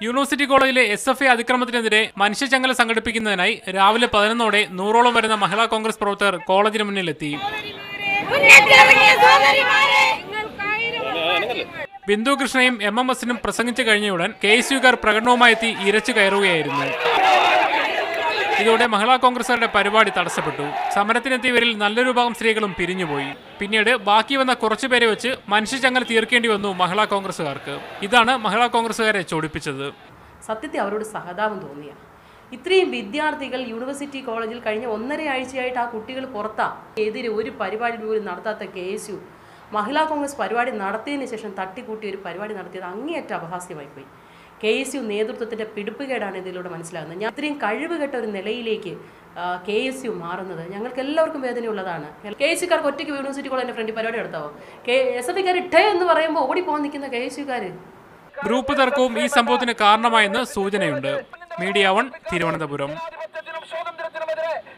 University കോളേജിലെ SFI അതിക്രമത്തിനെതിരെ മനുഷ്യചങ്ങല സംഘടിപ്പിക്കുന്നതിനായി രാവിലെ 11ഓടെ 100ഓളം വരുന്ന മഹിളാ കോൺഗ്രസ് പ്രവർത്തകർ കോളേജിന് മുന്നിലെത്തി. ബിന്ദു കൃഷ്ണയും MMSനും പ്രസംഗിച്ചു കഴിഞ്ഞയുടൻ KSUകാർ പ്രകടനവുമായി എത്തി ഇരച്ചു കയറുകയായിരുന്നു. ഇതോടെ മഹിളാ കോൺഗ്രസുകാരുടെ പരിപാടി തടസ്സപ്പെട്ടു. സമരത്തിനെത്തിയവരിൽ നല്ലൊരു ഭാഗം സ്ത്രീകളും പിരിഞ്ഞുപോയി. പിന്നീട് ബാക്കി വന്ന കുറച്ചുപേരെ വെച്ച് മനുഷ്യചങ്ങല തീർക്കേണ്ടി വന്നു മഹിളാ കോൺഗ്രസുകാർക്ക്. ഇതാണ് മഹിളാ കോൺഗ്രസുകാരെ ചൊടിപ്പിച്ചത്. സത്യത്തിൽ അവരോട് സഹതാപം തോന്നിയ ഇത്രയും വിദ്യാർത്ഥികൾ യൂണിവേഴ്സിറ്റി കോളേജിൽ കഴിഞ്ഞ 1.5 ആഴ്ചയായിട്ട് ആ കുട്ടികൾ പുറത്താണ്. എതിരെ ഒരു പരിപാടി പോലും നടത്താത്ത KSU മഹിളാ കോൺഗ്രസ് പരിപാടി നടത്തിയതിന് ശേഷം തട്ടിക്കൂട്ടി ഒരു പരിപാടി നടത്തിയത് അങ്ങേയറ്റ അപഹാസ്യമായിപ്പോയി. KSU നേതൃത്വത്തിൻ്റെ പിടിപ്പുകേടാണ് ഇതിലൂടെ മനസ്സിലാകുന്നത്. ഞാൻ ഇത്രയും കഴിവുകെട്ട ഒരു നിലയിലേക്ക് KSU മാറുന്നത് ഞങ്ങൾക്ക് എല്ലാവർക്കും വേദനയുള്ളതാണ്. KSUക്കാർക്ക് ഒറ്റയ്ക്ക് യൂണിവേഴ്സിറ്റി കോളേജിൻ്റെ ഫ്രണ്ടിൽ പരിപാടി നടത്താവോ? SFIക്കാർ ഇട്ടേ എന്ന് പറയുമ്പോൾ ഓടിപ്പോകാൻ നിൽക്കുന്ന KSUക്കാർ. ഗ്രൂപ്പ് തർക്കവും ഈ സംഭവത്തിന് കാരണമായെന്ന് സൂചനയുണ്ട്. മീഡിയ 1 തിരുവനന്തപുരം.